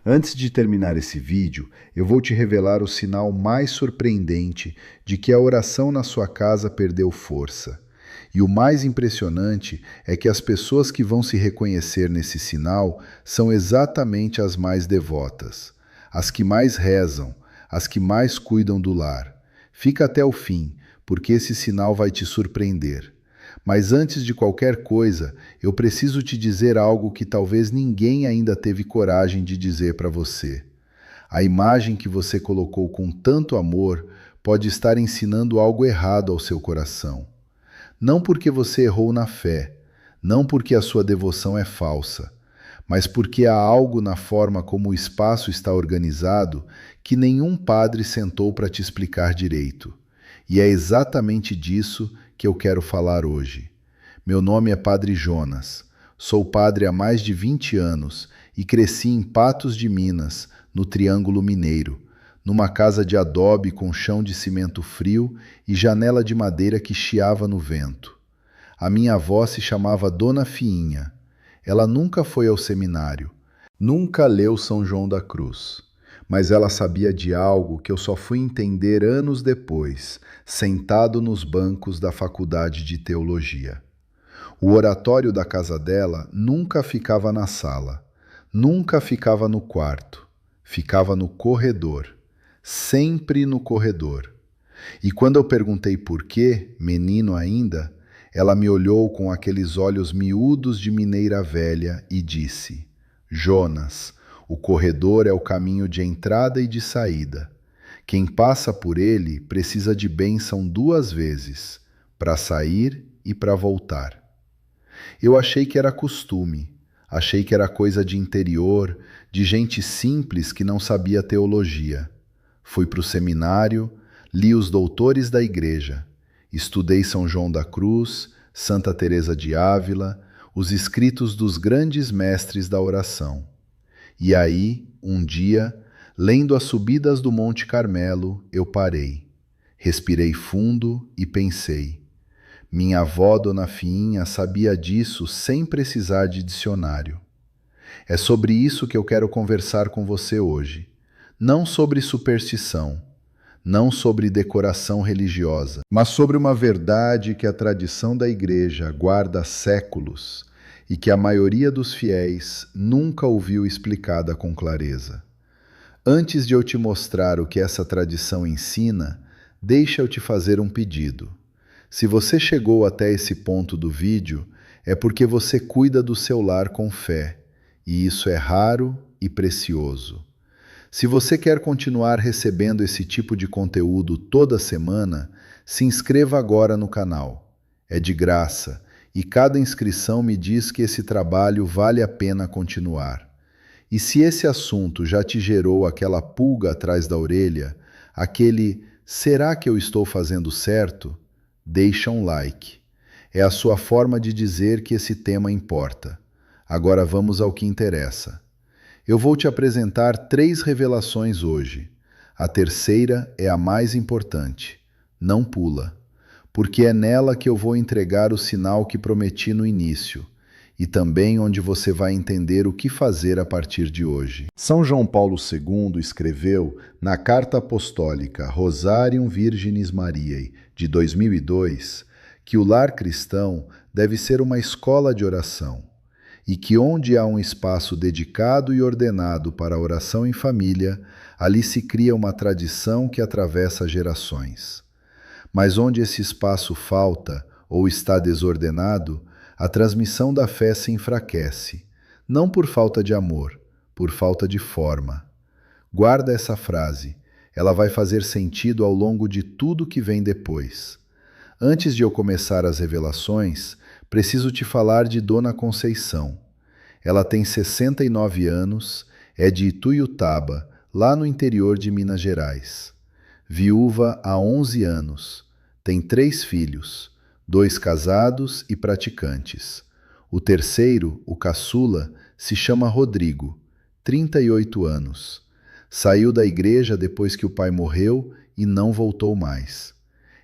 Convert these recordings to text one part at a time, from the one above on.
Antes de terminar esse vídeo, eu vou te revelar o sinal mais surpreendente de que a oração na sua casa perdeu força. E o mais impressionante é que as pessoas que vão se reconhecer nesse sinal são exatamente as mais devotas, as que mais rezam, as que mais cuidam do lar. Fica até o fim, porque esse sinal vai te surpreender. Mas antes de qualquer coisa, eu preciso te dizer algo que talvez ninguém ainda teve coragem de dizer para você. A imagem que você colocou com tanto amor pode estar ensinando algo errado ao seu coração. Não porque você errou na fé, não porque a sua devoção é falsa, mas porque há algo na forma como o espaço está organizado que nenhum padre sentou para te explicar direito. E é exatamente disso que eu quero falar hoje. Meu nome é Padre Jonas. Sou padre há mais de 20 anos e cresci em Patos de Minas, no Triângulo Mineiro, numa casa de adobe com chão de cimento frio e janela de madeira que chiava no vento. A minha avó se chamava Dona Fiinha. Ela nunca foi ao seminário, nunca leu São João da Cruz, mas ela sabia de algo que eu só fui entender anos depois, sentado nos bancos da faculdade de teologia. O oratório da casa dela nunca ficava na sala, nunca ficava no quarto, ficava no corredor, sempre no corredor. E quando eu perguntei por quê, menino ainda, ela me olhou com aqueles olhos miúdos de mineira velha e disse: Jonas, o corredor é o caminho de entrada e de saída. Quem passa por ele precisa de bênção 2 vezes, para sair e para voltar. Eu achei que era costume, achei que era coisa de interior, de gente simples que não sabia teologia. Fui para o seminário, li os doutores da igreja, estudei São João da Cruz, Santa Teresa de Ávila, os escritos dos grandes mestres da oração. E aí, um dia, lendo as subidas do Monte Carmelo, eu parei. Respirei fundo e pensei. Minha avó, Dona Fiinha, sabia disso sem precisar de dicionário. É sobre isso que eu quero conversar com você hoje. Não sobre superstição, não sobre decoração religiosa, mas sobre uma verdade que a tradição da Igreja guarda há séculos e que a maioria dos fiéis nunca ouviu explicada com clareza. Antes de eu te mostrar o que essa tradição ensina, deixa eu te fazer um pedido. Se você chegou até esse ponto do vídeo, é porque você cuida do seu lar com fé, e isso é raro e precioso. Se você quer continuar recebendo esse tipo de conteúdo toda semana, se inscreva agora no canal. É de graça, e cada inscrição me diz que esse trabalho vale a pena continuar. E se esse assunto já te gerou aquela pulga atrás da orelha, aquele "será que eu estou fazendo certo?", deixa um like. É a sua forma de dizer que esse tema importa. Agora vamos ao que interessa. Eu vou te apresentar 3 revelações hoje. A terceira é a mais importante. Não pula, porque é nela que eu vou entregar o sinal que prometi no início, e também onde você vai entender o que fazer a partir de hoje. São João Paulo II escreveu na Carta Apostólica Rosarium Virginis Mariae, de 2002, que o lar cristão deve ser uma escola de oração, e que onde há um espaço dedicado e ordenado para a oração em família, ali se cria uma tradição que atravessa gerações. Mas onde esse espaço falta ou está desordenado, a transmissão da fé se enfraquece, não por falta de amor, por falta de forma. Guarda essa frase, ela vai fazer sentido ao longo de tudo que vem depois. Antes de eu começar as revelações, preciso te falar de Dona Conceição. Ela tem 69 anos, é de Ituiutaba, lá no interior de Minas Gerais. Viúva há 11 anos, tem 3 filhos, 2 casados e praticantes. O terceiro, o caçula, se chama Rodrigo, 38 anos. Saiu da igreja depois que o pai morreu e não voltou mais.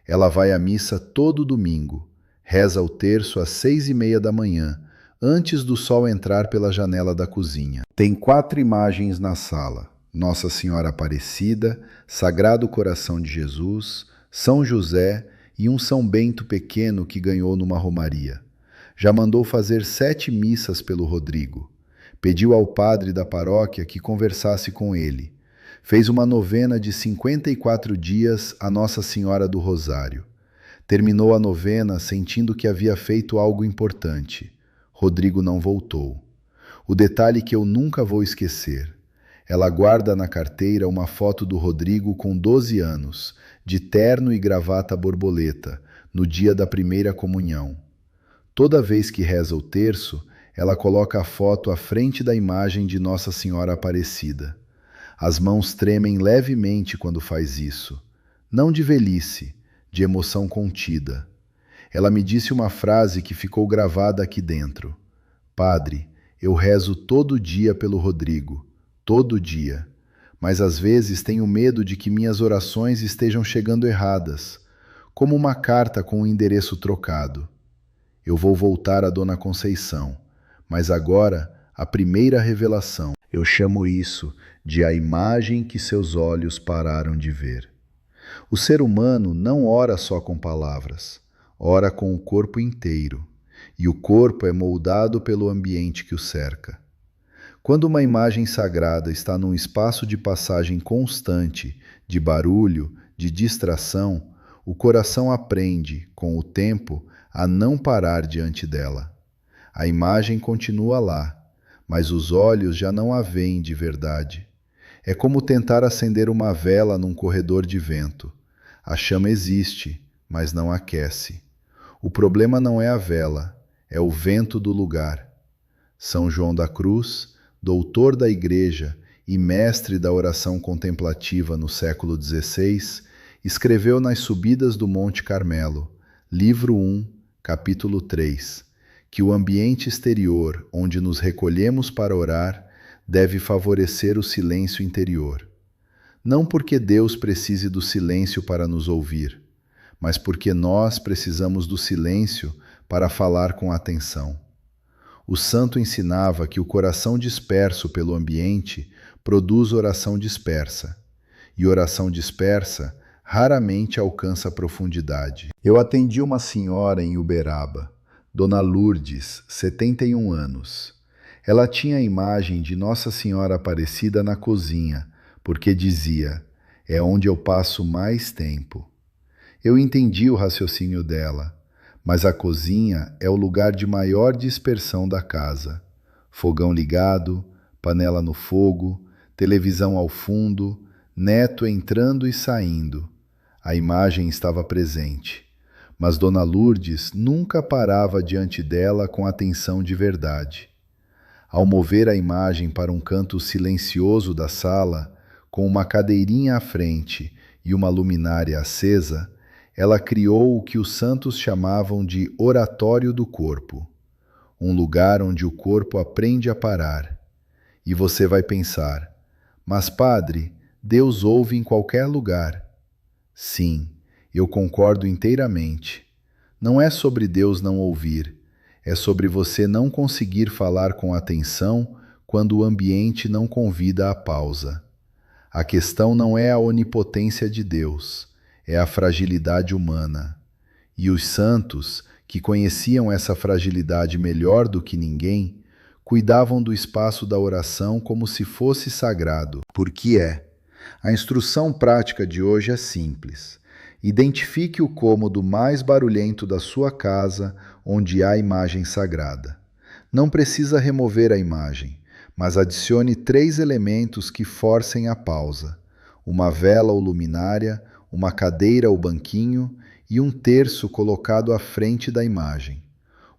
Ela vai à missa todo domingo, reza o terço às 6:30 da manhã, antes do sol entrar pela janela da cozinha. Tem 4 imagens na sala: Nossa Senhora Aparecida, Sagrado Coração de Jesus, São José e um São Bento pequeno que ganhou numa romaria. Já mandou fazer 7 missas pelo Rodrigo. Pediu ao padre da paróquia que conversasse com ele. Fez uma novena de 54 dias a Nossa Senhora do Rosário. Terminou a novena sentindo que havia feito algo importante. Rodrigo não voltou. O detalhe que eu nunca vou esquecer: ela guarda na carteira uma foto do Rodrigo com 12 anos, de terno e gravata borboleta, no dia da primeira comunhão. Toda vez que reza o terço, ela coloca a foto à frente da imagem de Nossa Senhora Aparecida. As mãos tremem levemente quando faz isso. Não de velhice, de emoção contida. Ela me disse uma frase que ficou gravada aqui dentro: Padre, eu rezo todo dia pelo Rodrigo, todo dia, mas às vezes tenho medo de que minhas orações estejam chegando erradas, como uma carta com o endereço trocado. Eu vou voltar a Dona Conceição, mas agora a primeira revelação. Eu chamo isso de a imagem que seus olhos pararam de ver. O ser humano não ora só com palavras, ora com o corpo inteiro, e o corpo é moldado pelo ambiente que o cerca. Quando uma imagem sagrada está num espaço de passagem constante, de barulho, de distração, o coração aprende, com o tempo, a não parar diante dela. A imagem continua lá, mas os olhos já não a veem de verdade. É como tentar acender uma vela num corredor de vento. A chama existe, mas não aquece. O problema não é a vela, é o vento do lugar. São João da Cruz, doutor da Igreja e mestre da oração contemplativa no século XVI, escreveu nas Subidas do Monte Carmelo, livro 1, capítulo 3, que o ambiente exterior, onde nos recolhemos para orar, deve favorecer o silêncio interior. Não porque Deus precise do silêncio para nos ouvir, mas porque nós precisamos do silêncio para falar com atenção. O santo ensinava que o coração disperso pelo ambiente produz oração dispersa, e oração dispersa raramente alcança profundidade. Eu atendi uma senhora em Uberaba, Dona Lourdes, 71 anos. Ela tinha a imagem de Nossa Senhora Aparecida na cozinha, porque dizia: é onde eu passo mais tempo. Eu entendi o raciocínio dela, mas a cozinha é o lugar de maior dispersão da casa. Fogão ligado, panela no fogo, televisão ao fundo, neto entrando e saindo. A imagem estava presente, mas Dona Lourdes nunca parava diante dela com atenção de verdade. Ao mover a imagem para um canto silencioso da sala, com uma cadeirinha à frente e uma luminária acesa, ela criou o que os santos chamavam de oratório do corpo, um lugar onde o corpo aprende a parar. E você vai pensar: mas padre, Deus ouve em qualquer lugar. Sim, eu concordo inteiramente. Não é sobre Deus não ouvir, é sobre você não conseguir falar com atenção quando o ambiente não convida a pausa. A questão não é a onipotência de Deus, é a fragilidade humana. E os santos, que conheciam essa fragilidade melhor do que ninguém, cuidavam do espaço da oração como se fosse sagrado, porque é. A instrução prática de hoje é simples. Identifique o cômodo mais barulhento da sua casa onde há imagem sagrada. Não precisa remover a imagem, mas adicione 3 elementos que forcem a pausa: uma vela ou luminária, uma cadeira ou banquinho e um terço colocado à frente da imagem.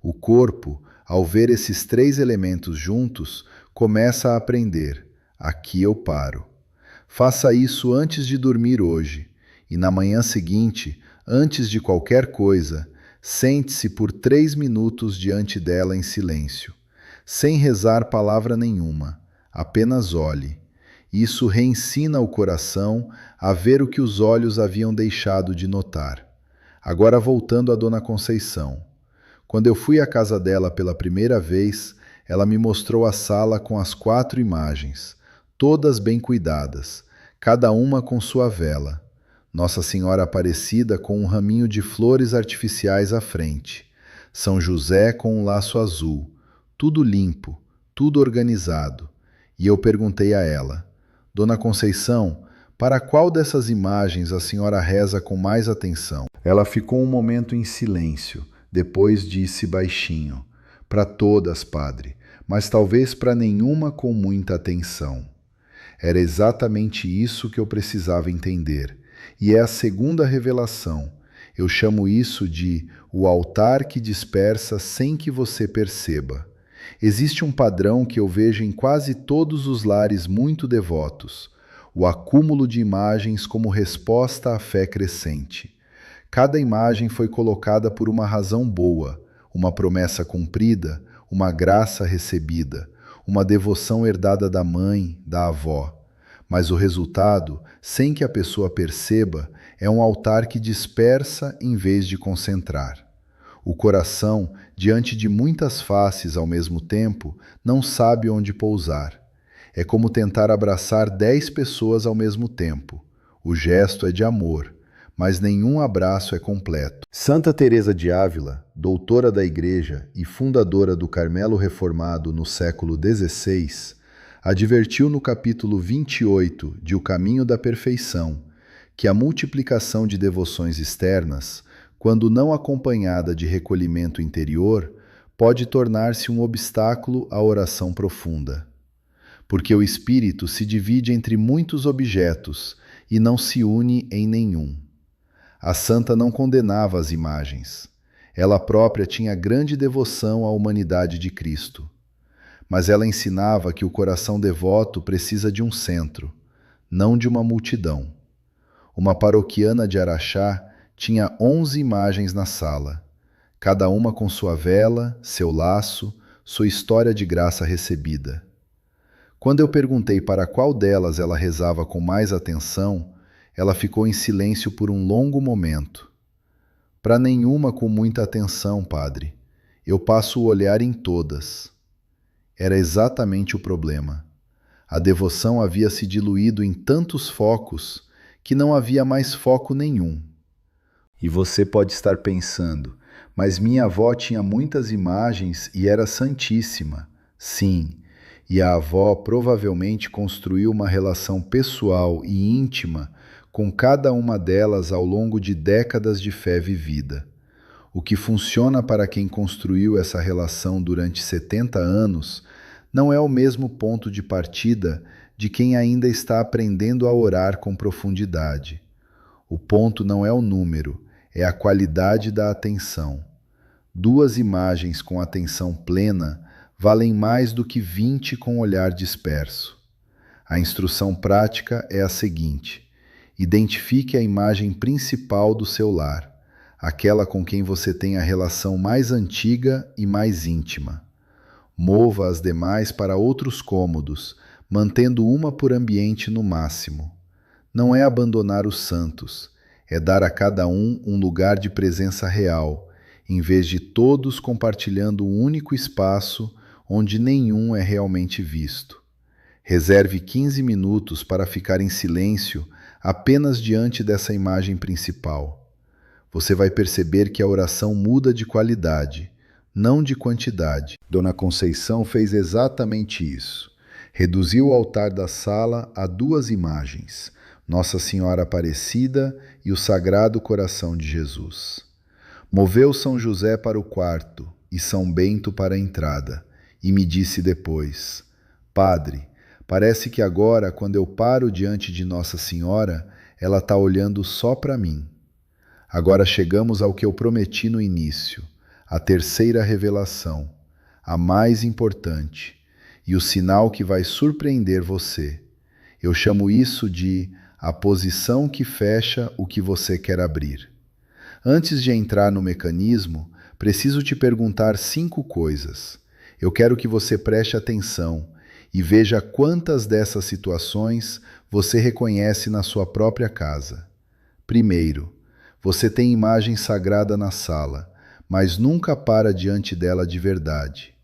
O corpo, ao ver esses 3 elementos juntos, começa a aprender: aqui eu paro. Faça isso antes de dormir hoje, e na manhã seguinte, antes de qualquer coisa, sente-se por 3 minutos diante dela em silêncio, sem rezar palavra nenhuma, apenas olhe. Isso reensina o coração a ver o que os olhos haviam deixado de notar. Agora voltando a Dona Conceição. Quando eu fui à casa dela pela primeira vez, ela me mostrou a sala com as 4 imagens, todas bem cuidadas, cada uma com sua vela. Nossa Senhora Aparecida com um raminho de flores artificiais à frente. São José com um laço azul. Tudo limpo, tudo organizado. E eu perguntei a ela: Dona Conceição, para qual dessas imagens a senhora reza com mais atenção? Ela ficou um momento em silêncio. Depois disse baixinho: Para todas, padre, mas talvez para nenhuma com muita atenção. Era exatamente isso que eu precisava entender. E é a segunda revelação. Eu chamo isso de o altar que dispersa sem que você perceba. Existe um padrão que eu vejo em quase todos os lares muito devotos: o acúmulo de imagens como resposta à fé crescente. Cada imagem foi colocada por uma razão boa, uma promessa cumprida, uma graça recebida, uma devoção herdada da mãe, da avó. Mas o resultado, sem que a pessoa perceba, é um altar que dispersa em vez de concentrar. O coração, diante de muitas faces ao mesmo tempo, não sabe onde pousar. É como tentar abraçar 10 pessoas ao mesmo tempo. O gesto é de amor, mas nenhum abraço é completo. Santa Teresa de Ávila, doutora da Igreja e fundadora do Carmelo Reformado no século XVI, advertiu no capítulo 28 de O Caminho da Perfeição que a multiplicação de devoções externas, quando não acompanhada de recolhimento interior, pode tornar-se um obstáculo à oração profunda. Porque o espírito se divide entre muitos objetos e não se une em nenhum. A santa não condenava as imagens. Ela própria tinha grande devoção à humanidade de Cristo. Mas ela ensinava que o coração devoto precisa de um centro, não de uma multidão. Uma paroquiana de Araxá tinha 11 imagens na sala, cada uma com sua vela, seu laço, sua história de graça recebida. Quando eu perguntei para qual delas ela rezava com mais atenção, ela ficou em silêncio por um longo momento. Para nenhuma com muita atenção, padre. Eu passo o olhar em todas. Era exatamente o problema. A devoção havia se diluído em tantos focos que não havia mais foco nenhum. E você pode estar pensando, mas minha avó tinha muitas imagens e era santíssima. Sim, e a avó provavelmente construiu uma relação pessoal e íntima com cada uma delas ao longo de décadas de fé vivida. O que funciona para quem construiu essa relação durante 70 anos não é o mesmo ponto de partida de quem ainda está aprendendo a orar com profundidade. O ponto não é o número, é a qualidade da atenção. 2 imagens com atenção plena valem mais do que 20 com olhar disperso. A instrução prática é a seguinte: identifique a imagem principal do seu lar, aquela com quem você tem a relação mais antiga e mais íntima. Mova as demais para outros cômodos, mantendo uma por ambiente no máximo. Não é abandonar os santos, é dar a cada um lugar de presença real, em vez de todos compartilhando um único espaço onde nenhum é realmente visto. Reserve 15 minutos para ficar em silêncio apenas diante dessa imagem principal. Você vai perceber que a oração muda de qualidade, não de quantidade. Dona Conceição fez exatamente isso. Reduziu o altar da sala a 2 imagens, Nossa Senhora Aparecida e o Sagrado Coração de Jesus. Moveu São José para o quarto e São Bento para a entrada, e me disse depois: Padre, parece que agora, quando eu paro diante de Nossa Senhora, ela está olhando só para mim. Agora chegamos ao que eu prometi no início, a terceira revelação, a mais importante, e o sinal que vai surpreender você. Eu chamo isso de a posição que fecha o que você quer abrir. Antes de entrar no mecanismo, preciso te perguntar 5 coisas. Eu quero que você preste atenção e veja quantas dessas situações você reconhece na sua própria casa. Primeiro, você tem imagem sagrada na sala, mas nunca para diante dela de verdade.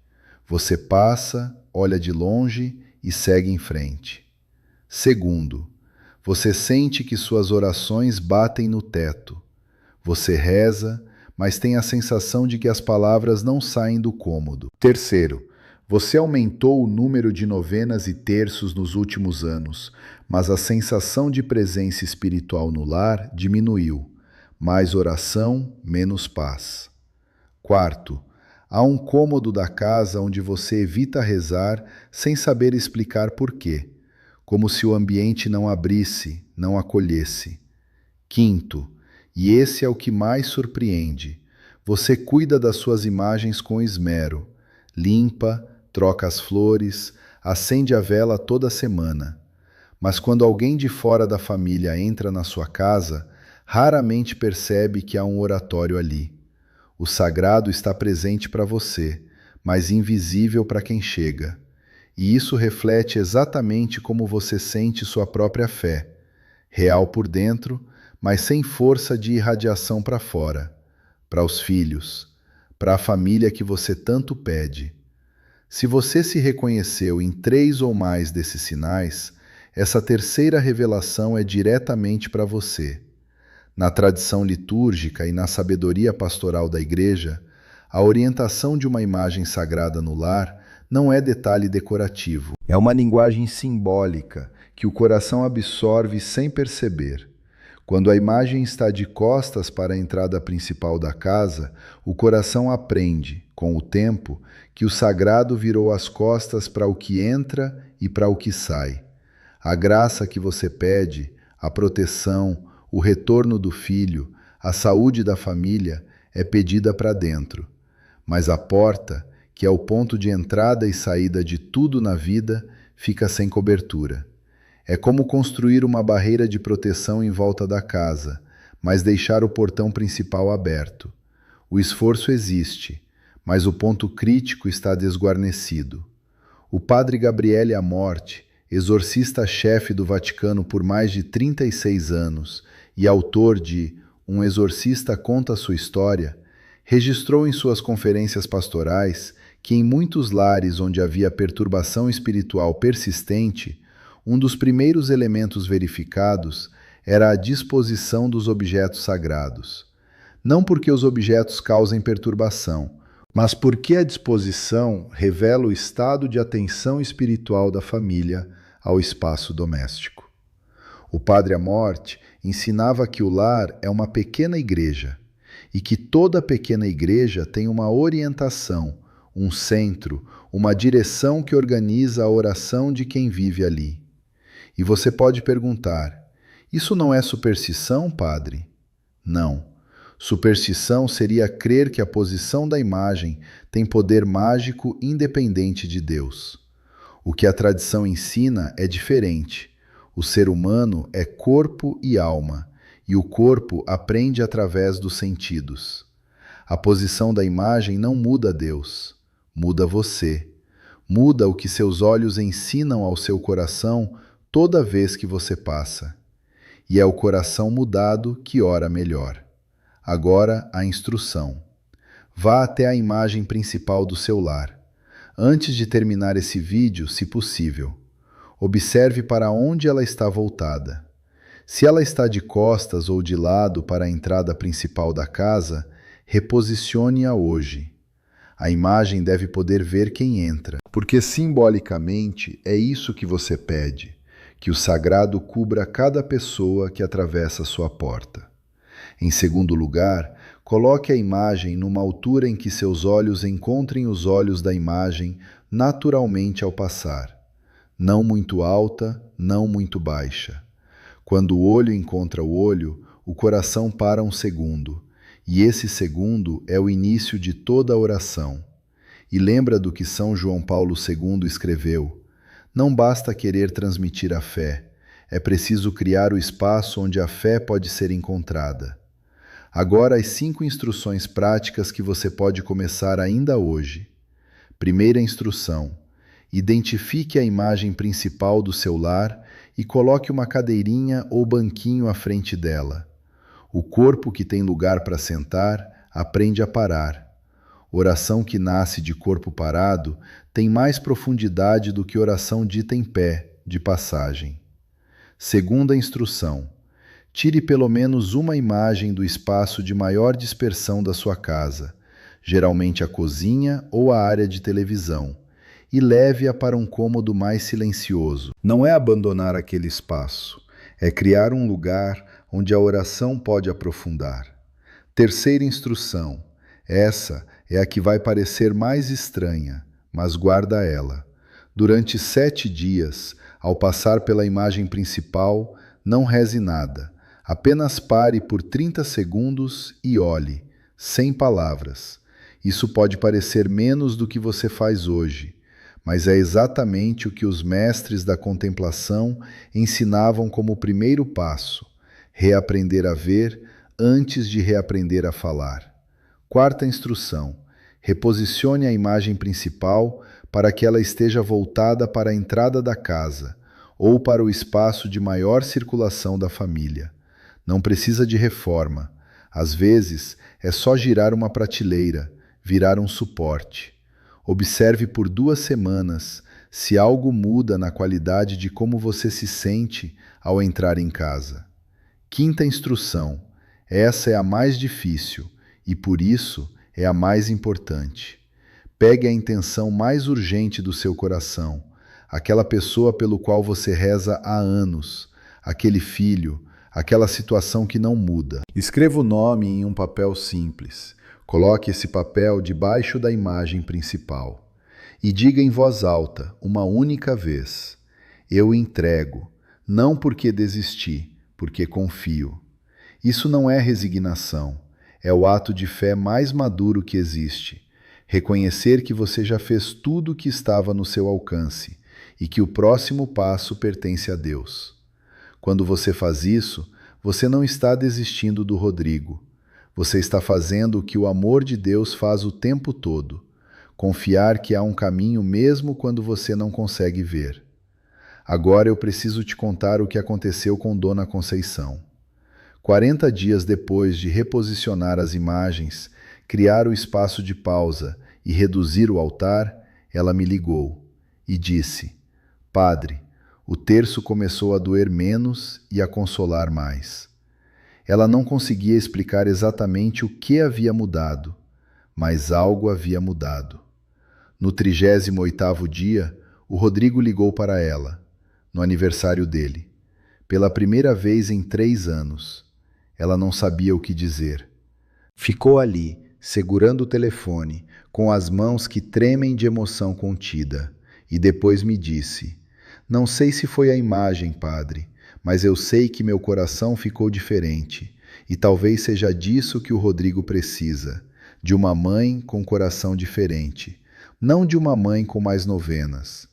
Você passa, olha de longe e segue em frente. Segundo, você sente que suas orações batem no teto. Você reza, mas tem a sensação de que as palavras não saem do cômodo. Terceiro, você aumentou o número de novenas e terços nos últimos anos, mas a sensação de presença espiritual no lar diminuiu. Mais oração, menos paz. Quarto, há um cômodo da casa onde você evita rezar sem saber explicar por quê, como se o ambiente não abrisse, não acolhesse. Quinto, e esse é o que mais surpreende, você cuida das suas imagens com esmero, limpa, troca as flores, acende a vela toda semana. Mas quando alguém de fora da família entra na sua casa, raramente percebe que há um oratório ali. O sagrado está presente para você, mas invisível para quem chega. E isso reflete exatamente como você sente sua própria fé, real por dentro, mas sem força de irradiação para fora, para os filhos, para a família que você tanto pede. Se você se reconheceu em 3 ou mais desses sinais, essa terceira revelação é diretamente para você. Na tradição litúrgica e na sabedoria pastoral da Igreja, a orientação de uma imagem sagrada no lar não é detalhe decorativo. É uma linguagem simbólica que o coração absorve sem perceber. Quando a imagem está de costas para a entrada principal da casa, o coração aprende, com o tempo, que o sagrado virou as costas para o que entra e para o que sai. A graça que você pede, a proteção, o retorno do filho, a saúde da família é pedida para dentro. Mas a porta, que é o ponto de entrada e saída de tudo na vida, fica sem cobertura. É como construir uma barreira de proteção em volta da casa, mas deixar o portão principal aberto. O esforço existe, mas o ponto crítico está desguarnecido. O padre Gabriele Amorth, exorcista-chefe do Vaticano por mais de 36 anos e autor de Um Exorcista Conta a Sua História, registrou em suas conferências pastorais que em muitos lares onde havia perturbação espiritual persistente, um dos primeiros elementos verificados era a disposição dos objetos sagrados. Não porque os objetos causem perturbação, mas porque a disposição revela o estado de atenção espiritual da família ao espaço doméstico. O padre Amorth ensinava que o lar é uma pequena igreja e que toda pequena igreja tem uma orientação, um centro, uma direção que organiza a oração de quem vive ali. E você pode perguntar, isso não é superstição, padre? Não. Superstição seria crer que a posição da imagem tem poder mágico independente de Deus. O que a tradição ensina é diferente. O ser humano é corpo e alma, e o corpo aprende através dos sentidos. A posição da imagem não muda Deus, muda você. Muda o que seus olhos ensinam ao seu coração toda vez que você passa. E é o coração mudado que ora melhor. Agora a instrução. Vá até a imagem principal do seu lar. Antes de terminar esse vídeo, se possível, observe para onde ela está voltada. Se ela está de costas ou de lado para a entrada principal da casa, reposicione-a hoje. A imagem deve poder ver quem entra, porque simbolicamente é isso que você pede, que o sagrado cubra cada pessoa que atravessa sua porta. Em segundo lugar, coloque a imagem numa altura em que seus olhos encontrem os olhos da imagem naturalmente ao passar. Não muito alta, não muito baixa. Quando o olho encontra o olho, o coração para um segundo, e esse segundo é o início de toda a oração. E lembra do que São João Paulo II escreveu: não basta querer transmitir a fé, é preciso criar o espaço onde a fé pode ser encontrada. Agora as 5 instruções práticas que você pode começar ainda hoje. Primeira instrução: identifique a imagem principal do seu lar e coloque uma cadeirinha ou banquinho à frente dela. O corpo que tem lugar para sentar, aprende a parar. Oração que nasce de corpo parado tem mais profundidade do que oração dita em pé, de passagem. Segunda instrução: tire pelo menos uma imagem do espaço de maior dispersão da sua casa, geralmente a cozinha ou a área de televisão, e leve-a para um cômodo mais silencioso. Não é abandonar aquele espaço, é criar um lugar onde a oração pode aprofundar. Terceira instrução: essa é a que vai parecer mais estranha, mas guarda ela. Durante 7 dias, ao passar pela imagem principal, não reze nada. Apenas pare por 30 segundos e olhe, sem palavras. Isso pode parecer menos do que você faz hoje, mas é exatamente o que os mestres da contemplação ensinavam como primeiro passo: reaprender a ver antes de reaprender a falar. Quarta instrução: reposicione a imagem principal para que ela esteja voltada para a entrada da casa ou para o espaço de maior circulação da família. Não precisa de reforma. Às vezes, é só girar uma prateleira, virar um suporte. Observe por 2 semanas se algo muda na qualidade de como você se sente ao entrar em casa. Quinta instrução: essa é a mais difícil e, por isso, é a mais importante. Pegue a intenção mais urgente do seu coração, aquela pessoa pelo qual você reza há anos, aquele filho, aquela situação que não muda. Escreva o nome em um papel simples. Coloque esse papel debaixo da imagem principal e diga em voz alta, uma única vez: eu entrego, não porque desisti, porque confio. Isso não é resignação, é o ato de fé mais maduro que existe. Reconhecer que você já fez tudo o que estava no seu alcance e que o próximo passo pertence a Deus. Quando você faz isso, você não está desistindo do Rodrigo. Você está fazendo o que o amor de Deus faz o tempo todo: confiar que há um caminho mesmo quando você não consegue ver. Agora eu preciso te contar o que aconteceu com Dona Conceição. 40 dias depois de reposicionar as imagens, criar o espaço de pausa e reduzir o altar, ela me ligou e disse: Padre, o terço começou a doer menos e a consolar mais. Ela não conseguia explicar exatamente o que havia mudado, mas algo havia mudado. No 38º dia, o Rodrigo ligou para ela, no aniversário dele, pela primeira vez em 3 anos. Ela não sabia o que dizer. Ficou ali, segurando o telefone, com as mãos que tremem de emoção contida, e depois me disse: Não sei se foi a imagem, padre, mas eu sei que meu coração ficou diferente, e talvez seja disso que o Rodrigo precisa, de uma mãe com coração diferente, não de uma mãe com mais novenas.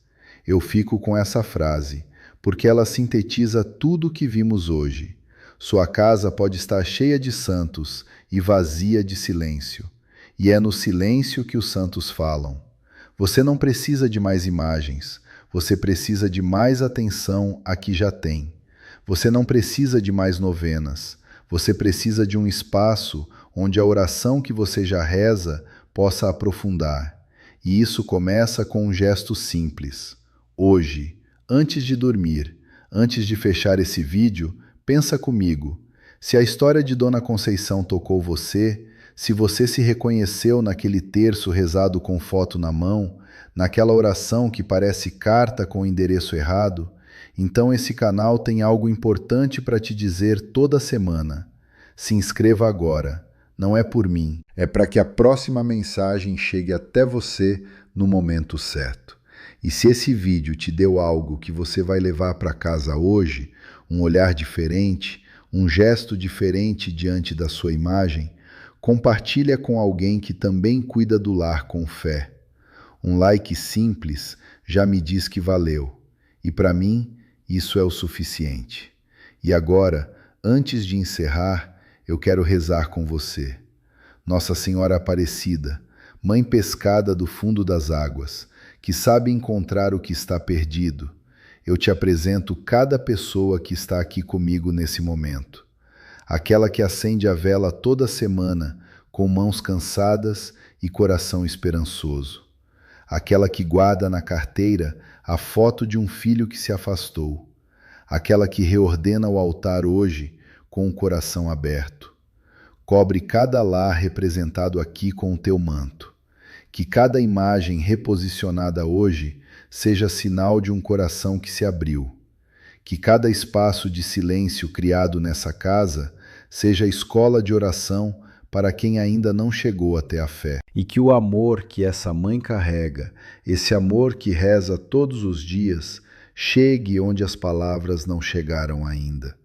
Eu fico com essa frase, porque ela sintetiza tudo o que vimos hoje. Sua casa pode estar cheia de santos e vazia de silêncio, e é no silêncio que os santos falam. Você não precisa de mais imagens, você precisa de mais atenção a que já tem. Você não precisa de mais novenas, você precisa de um espaço onde a oração que você já reza possa aprofundar. E isso começa com um gesto simples. Hoje, antes de dormir, antes de fechar esse vídeo, pensa comigo. Se a história de Dona Conceição tocou você, se você se reconheceu naquele terço rezado com foto na mão, naquela oração que parece carta com endereço errado, então esse canal tem algo importante para te dizer toda semana. Se inscreva agora. Não é por mim, é para que a próxima mensagem chegue até você no momento certo. E se esse vídeo te deu algo que você vai levar para casa hoje, um olhar diferente, um gesto diferente diante da sua imagem, compartilha com alguém que também cuida do lar com fé. Um like simples já me diz que valeu, e para mim isso é o suficiente. E agora, antes de encerrar, eu quero rezar com você. Nossa Senhora Aparecida, Mãe pescada do fundo das águas, que sabe encontrar o que está perdido, eu te apresento cada pessoa que está aqui comigo nesse momento. Aquela que acende a vela toda semana, com mãos cansadas e coração esperançoso. Aquela que guarda na carteira a foto de um filho que se afastou. Aquela que reordena o altar hoje com o coração aberto. Cobre cada lar representado aqui com o teu manto. Que cada imagem reposicionada hoje seja sinal de um coração que se abriu. Que cada espaço de silêncio criado nessa casa seja escola de oração para quem ainda não chegou até a fé. E que o amor que essa mãe carrega, esse amor que reza todos os dias, chegue onde as palavras não chegaram ainda.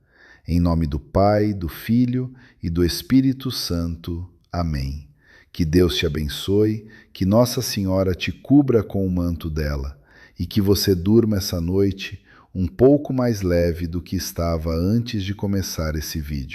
Em nome do Pai, do Filho e do Espírito Santo. Amém. Que Deus te abençoe, que Nossa Senhora te cubra com o manto dela e que você durma essa noite um pouco mais leve do que estava antes de começar esse vídeo.